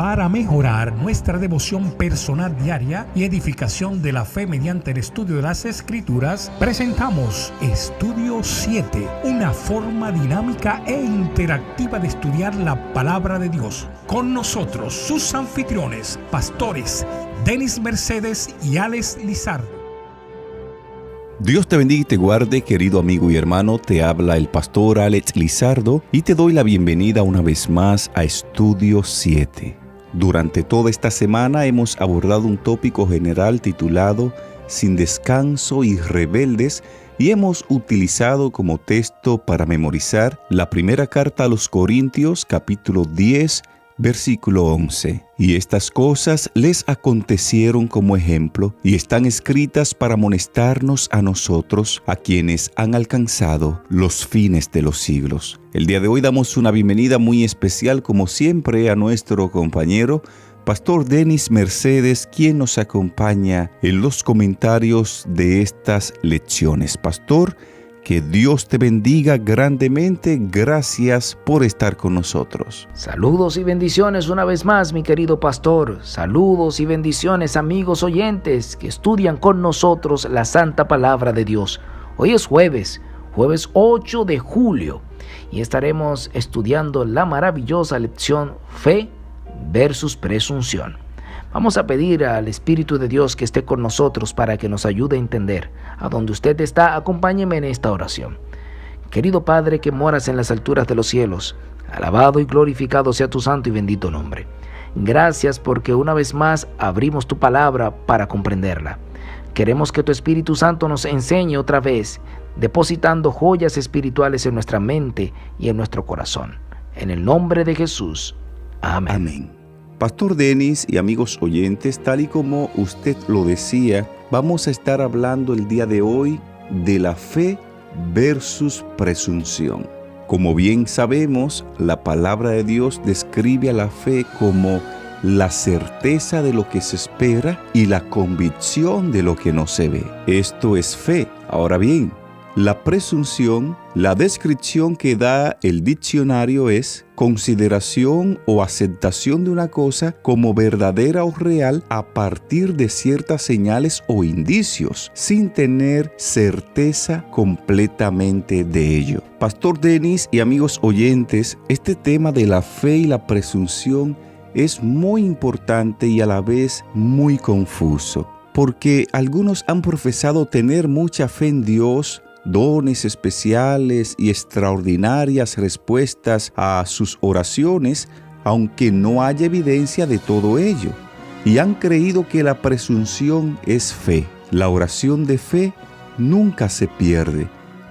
Para mejorar nuestra devoción personal diaria y edificación de la fe mediante el estudio de las Escrituras, presentamos Estudio 7, una forma dinámica e interactiva de estudiar la Palabra de Dios. Con nosotros, sus anfitriones, pastores Denis Mercedes y Alex Lizardo. Dios te bendiga y te guarde, querido amigo y hermano. Te habla el pastor Alex Lizardo y te doy la bienvenida una vez más a Estudio 7. Durante toda esta semana hemos abordado un tópico general titulado Sin descanso y rebeldes, y hemos utilizado como texto para memorizar la primera carta a los Corintios, capítulo 10, versículo 11. Y estas cosas les acontecieron como ejemplo y están escritas para amonestarnos a nosotros, a quienes han alcanzado los fines de los siglos. El día de hoy damos una bienvenida muy especial, como siempre, a nuestro compañero Pastor Denis Mercedes, quien nos acompaña en los comentarios de estas lecciones. Pastor, que Dios te bendiga grandemente. Gracias por estar con nosotros. Saludos y bendiciones una vez más, mi querido pastor. Saludos y bendiciones, amigos oyentes que estudian con nosotros la santa palabra de Dios. Hoy es jueves 8 de julio, y estaremos estudiando la maravillosa lección Fe versus Presunción. Vamos a pedir al Espíritu de Dios que esté con nosotros para que nos ayude a entender. A donde usted está, acompáñeme en esta oración. Querido Padre que moras en las alturas de los cielos, alabado y glorificado sea tu santo y bendito nombre. Gracias porque una vez más abrimos tu palabra para comprenderla. Queremos que tu Espíritu Santo nos enseñe otra vez, depositando joyas espirituales en nuestra mente y en nuestro corazón. En el nombre de Jesús. Amén. Amén. Pastor Denis y amigos oyentes, tal y como usted lo decía, vamos a estar hablando el día de hoy de la fe versus presunción. Como bien sabemos, la palabra de Dios describe a la fe como la certeza de lo que se espera y la convicción de lo que no se ve. Esto es fe. Ahora bien, la presunción, la descripción que da el diccionario es consideración o aceptación de una cosa como verdadera o real a partir de ciertas señales o indicios, sin tener certeza completamente de ello. Pastor Denis y amigos oyentes, este tema de la fe y la presunción es muy importante y a la vez muy confuso, porque algunos han profesado tener mucha fe en Dios, dones especiales y extraordinarias respuestas a sus oraciones, aunque no haya evidencia de todo ello, y han creído que la presunción es fe. La oración de fe nunca se pierde,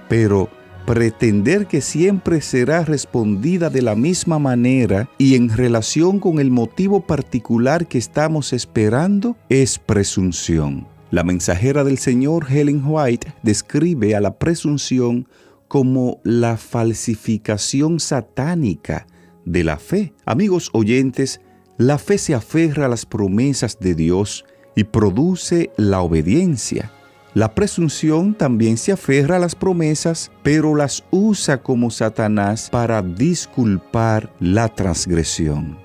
pero pretender que siempre será respondida de la misma manera y en relación con el motivo particular que estamos esperando es presunción. La mensajera del Señor, Ellen White, describe a la presunción como la falsificación satánica de la fe. Amigos oyentes, la fe se aferra a las promesas de Dios y produce la obediencia. La presunción también se aferra a las promesas, pero las usa como Satanás para disculpar la transgresión.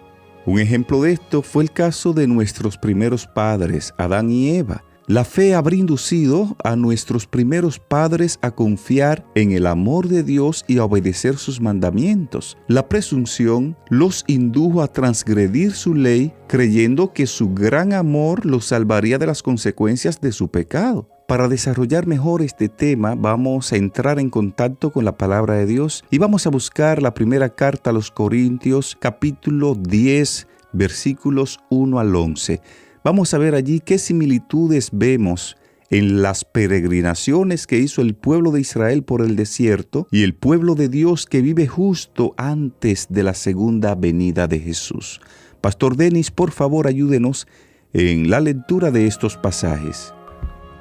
Un ejemplo de esto fue el caso de nuestros primeros padres, Adán y Eva. La fe habría inducido a nuestros primeros padres a confiar en el amor de Dios y a obedecer sus mandamientos. La presunción los indujo a transgredir su ley, creyendo que su gran amor los salvaría de las consecuencias de su pecado. Para desarrollar mejor este tema, vamos a entrar en contacto con la palabra de Dios y vamos a buscar la primera carta a los Corintios, capítulo 10, versículos 1 al 11. Vamos a ver allí qué similitudes vemos en las peregrinaciones que hizo el pueblo de Israel por el desierto y el pueblo de Dios que vive justo antes de la segunda venida de Jesús. Pastor Denis, por favor, ayúdenos en la lectura de estos pasajes.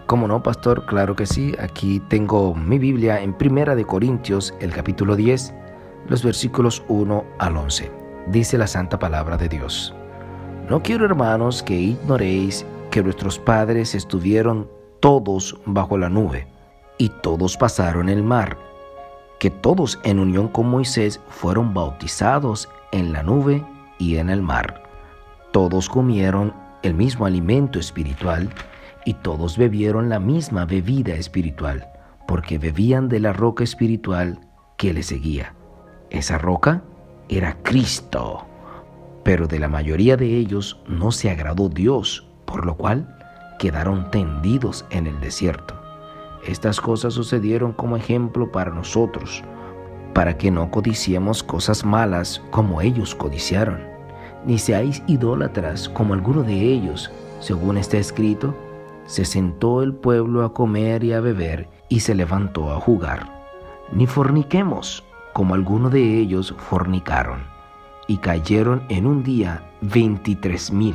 ¿Cómo no, pastor? Claro que sí. Aquí tengo mi Biblia en Primera de Corintios, el capítulo 10, los versículos 1 al 11. Dice la santa palabra de Dios. No quiero, hermanos, que ignoréis que nuestros padres estuvieron todos bajo la nube, y todos pasaron el mar, que todos en unión con Moisés fueron bautizados en la nube y en el mar. Todos comieron el mismo alimento espiritual y todos bebieron la misma bebida espiritual, porque bebían de la roca espiritual que les seguía. Esa roca era Cristo. Pero de la mayoría de ellos no se agradó Dios, por lo cual quedaron tendidos en el desierto. Estas cosas sucedieron como ejemplo para nosotros, para que no codiciemos cosas malas como ellos codiciaron, ni seáis idólatras como alguno de ellos. Según está escrito, se sentó el pueblo a comer y a beber, y se levantó a jugar. Ni forniquemos como alguno de ellos fornicaron, y cayeron en un día 23,000.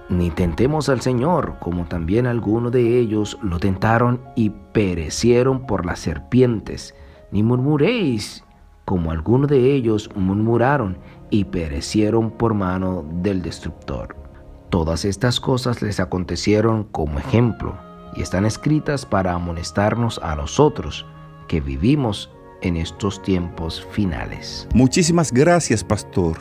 Ni tentemos al Señor, como también algunos de ellos lo tentaron y perecieron por las serpientes. Ni murmuréis, como algunos de ellos murmuraron y perecieron por mano del destructor. Todas estas cosas les acontecieron como ejemplo y están escritas para amonestarnos a nosotros, que vivimos en estos tiempos finales. Muchísimas gracias, pastor.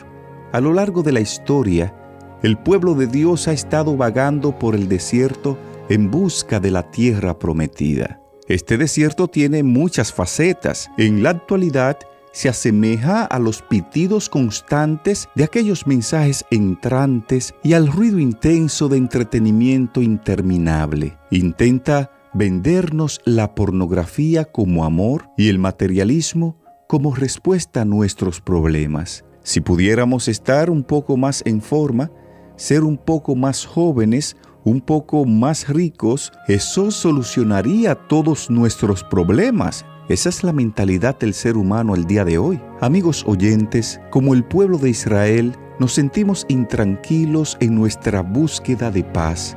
A lo largo de la historia, el pueblo de Dios ha estado vagando por el desierto en busca de la tierra prometida. Este desierto tiene muchas facetas. En la actualidad, se asemeja a los pitidos constantes de aquellos mensajes entrantes y al ruido intenso de entretenimiento interminable. Intenta vendernos la pornografía como amor y el materialismo como respuesta a nuestros problemas. Si pudiéramos estar un poco más en forma, ser un poco más jóvenes, un poco más ricos, eso solucionaría todos nuestros problemas. Esa es la mentalidad del ser humano el día de hoy. Amigos oyentes, como el pueblo de Israel, nos sentimos intranquilos en nuestra búsqueda de paz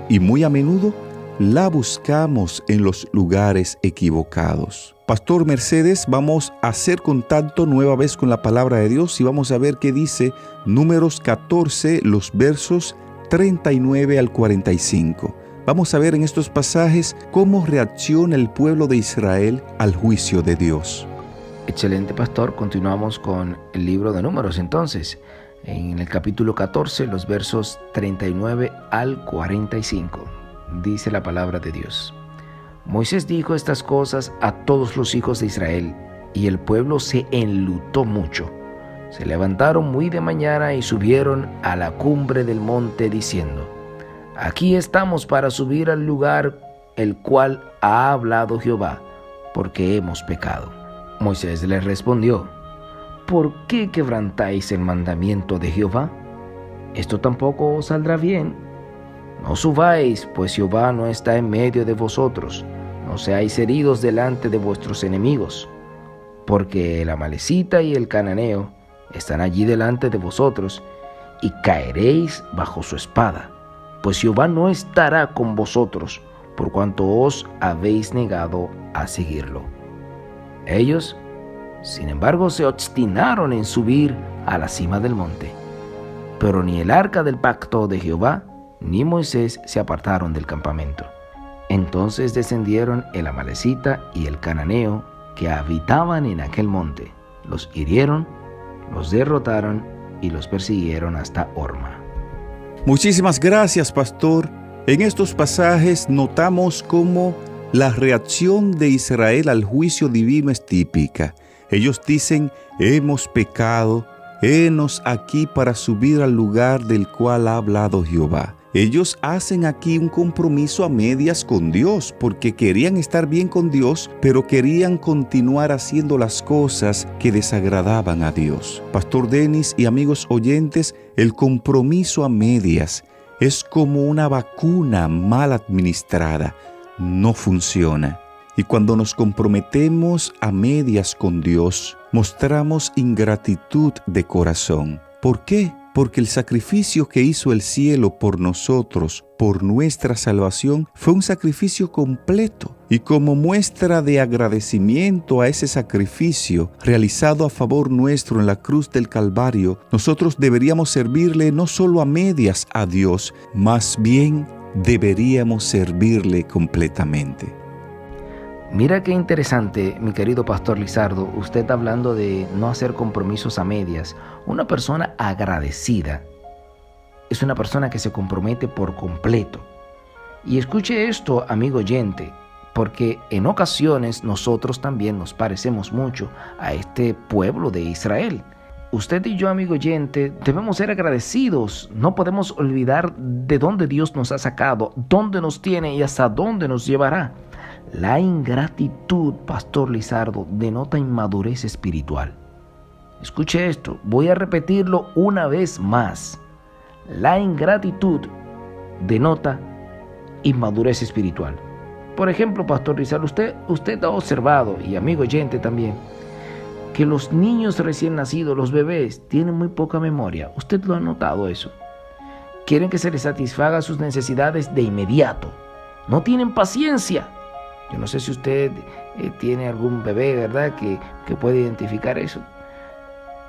y muy a menudo la buscamos en los lugares equivocados. Pastor Mercedes, vamos a hacer contacto nueva vez con la palabra de Dios y vamos a ver qué dice Números 14, los versos 39 al 45. Vamos a ver en estos pasajes cómo reacciona el pueblo de Israel al juicio de Dios. Excelente, pastor. Continuamos con el libro de Números entonces. En el capítulo 14, los versos 39 al 45. Dice la palabra de Dios. Moisés dijo estas cosas a todos los hijos de Israel, y el pueblo se enlutó mucho. Se levantaron muy de mañana y subieron a la cumbre del monte diciendo: Aquí estamos para subir al lugar el cual ha hablado Jehová, porque hemos pecado. Moisés les respondió: ¿Por qué quebrantáis el mandamiento de Jehová? Esto tampoco os saldrá bien. No subáis, pues Jehová no está en medio de vosotros. No seáis heridos delante de vuestros enemigos, porque el amalecita y el cananeo están allí delante de vosotros, y caeréis bajo su espada, pues Jehová no estará con vosotros, por cuanto os habéis negado a seguirlo. Ellos, sin embargo, se obstinaron en subir a la cima del monte, pero ni el arca del pacto de Jehová ni Moisés se apartaron del campamento. Entonces descendieron el amalecita y el cananeo que habitaban en aquel monte, los hirieron, los derrotaron y los persiguieron hasta Horma. Muchísimas gracias, pastor. En estos pasajes notamos cómo la reacción de Israel al juicio divino es típica. Ellos dicen: hemos pecado, henos aquí para subir al lugar del cual ha hablado Jehová. Ellos hacen aquí un compromiso a medias con Dios, porque querían estar bien con Dios, pero querían continuar haciendo las cosas que desagradaban a Dios. Pastor Denis y amigos oyentes, el compromiso a medias es como una vacuna mal administrada. No funciona. Y cuando nos comprometemos a medias con Dios, mostramos ingratitud de corazón. ¿Por qué? Porque el sacrificio que hizo el cielo por nosotros, por nuestra salvación, fue un sacrificio completo. Y como muestra de agradecimiento a ese sacrificio realizado a favor nuestro en la cruz del Calvario, nosotros deberíamos servirle no solo a medias a Dios, más bien deberíamos servirle completamente. Mira qué interesante, mi querido pastor Lizardo, usted hablando de no hacer compromisos a medias. Una persona agradecida es una persona que se compromete por completo. Y escuche esto, amigo oyente, porque en ocasiones nosotros también nos parecemos mucho a este pueblo de Israel. Usted y yo, amigo oyente, debemos ser agradecidos. No podemos olvidar de dónde Dios nos ha sacado, dónde nos tiene y hasta dónde nos llevará. La ingratitud, Pastor Lizardo, denota inmadurez espiritual. Escuche esto, voy a repetirlo una vez más. La ingratitud denota inmadurez espiritual. Por ejemplo, Pastor Lizardo, usted ha observado, y amigo oyente también, que los niños recién nacidos, los bebés, tienen muy poca memoria. ¿Usted lo ha notado eso? Quieren que se les satisfaga sus necesidades de inmediato. No tienen paciencia. Yo no sé si usted tiene algún bebé, ¿verdad?, que puede identificar eso.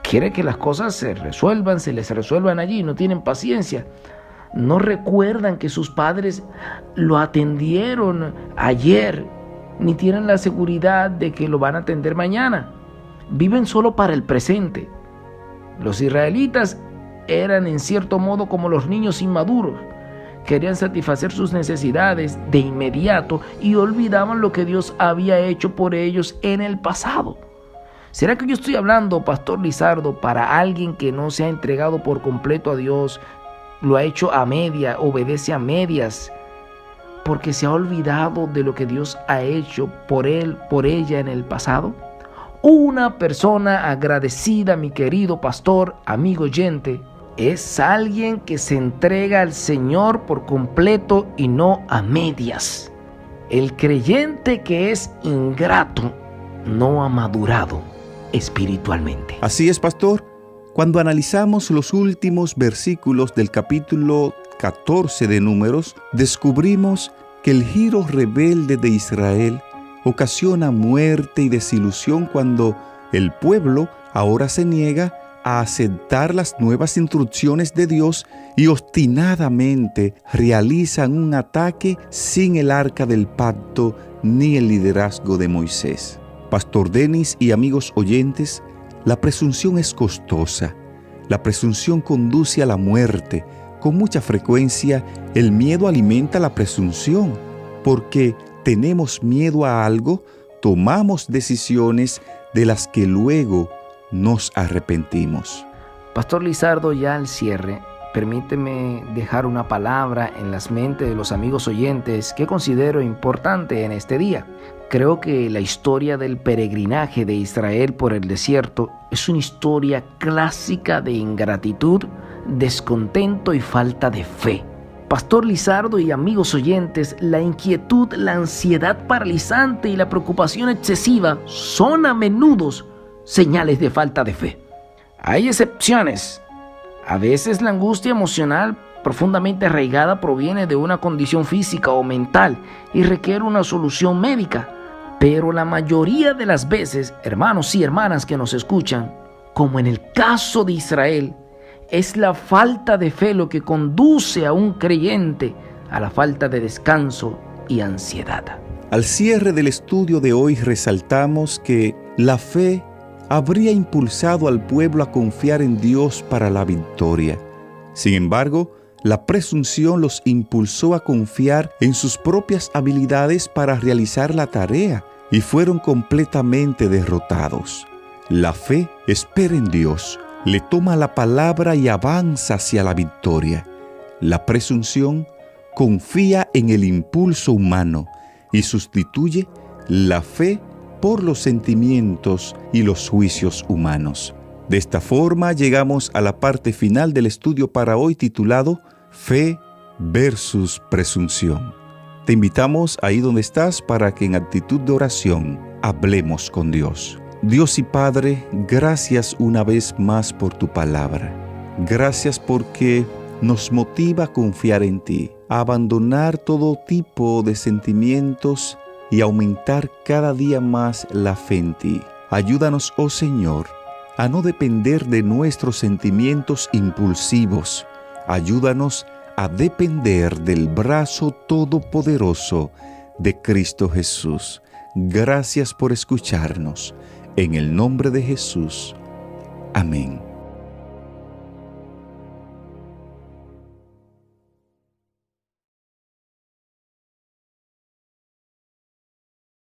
Quiere que las cosas se les resuelvan allí, no tienen paciencia. No recuerdan que sus padres lo atendieron ayer, ni tienen la seguridad de que lo van a atender mañana. Viven solo para el presente. Los israelitas eran en cierto modo como los niños inmaduros. Querían satisfacer sus necesidades de inmediato y olvidaban lo que Dios había hecho por ellos en el pasado. ¿Será que yo estoy hablando, Pastor Lizardo, para alguien que no se ha entregado por completo a Dios, lo ha hecho a media, obedece a medias, porque se ha olvidado de lo que Dios ha hecho por él, por ella en el pasado? Una persona agradecida, mi querido pastor, amigo oyente, es alguien que se entrega al Señor por completo y no a medias. El creyente que es ingrato no ha madurado espiritualmente. Así es, pastor. Cuando analizamos los últimos versículos del capítulo 14 de Números, descubrimos que el giro rebelde de Israel ocasiona muerte y desilusión cuando el pueblo ahora se niega a aceptar las nuevas instrucciones de Dios y obstinadamente realizan un ataque sin el arca del pacto ni el liderazgo de Moisés. Pastor Denis y amigos oyentes, la presunción es costosa. La presunción conduce a la muerte. Con mucha frecuencia, el miedo alimenta la presunción. Porque tenemos miedo a algo, tomamos decisiones de las que luego nos arrepentimos. Pastor Lizardo, ya al cierre, permíteme dejar una palabra en las mentes de los amigos oyentes que considero importante en este día. Creo que la historia del peregrinaje de Israel por el desierto es una historia clásica de ingratitud, descontento y falta de fe. Pastor Lizardo y amigos oyentes, la inquietud, la ansiedad paralizante y la preocupación excesiva son a menudo señales de falta de fe. Hay excepciones. A veces la angustia emocional profundamente arraigada proviene de una condición física o mental y requiere una solución médica. Pero la mayoría de las veces, hermanos y hermanas que nos escuchan, como en el caso de Israel, es la falta de fe lo que conduce a un creyente a la falta de descanso y ansiedad. Al cierre del estudio de hoy resaltamos que la fe habría impulsado al pueblo a confiar en Dios para la victoria. Sin embargo, la presunción los impulsó a confiar en sus propias habilidades para realizar la tarea y fueron completamente derrotados. La fe espera en Dios, le toma la palabra y avanza hacia la victoria. La presunción confía en el impulso humano y sustituye la fe por los sentimientos y los juicios humanos. De esta forma llegamos a la parte final del estudio para hoy titulado Fe versus Presunción. Te invitamos ahí donde estás para que en actitud de oración hablemos con Dios. Dios y Padre, gracias una vez más por tu palabra. Gracias porque nos motiva a confiar en ti, a abandonar todo tipo de sentimientos y aumentar cada día más la fe en ti. Ayúdanos, oh Señor, a no depender de nuestros sentimientos impulsivos. Ayúdanos a depender del brazo todopoderoso de Cristo Jesús. Gracias por escucharnos. En el nombre de Jesús. Amén.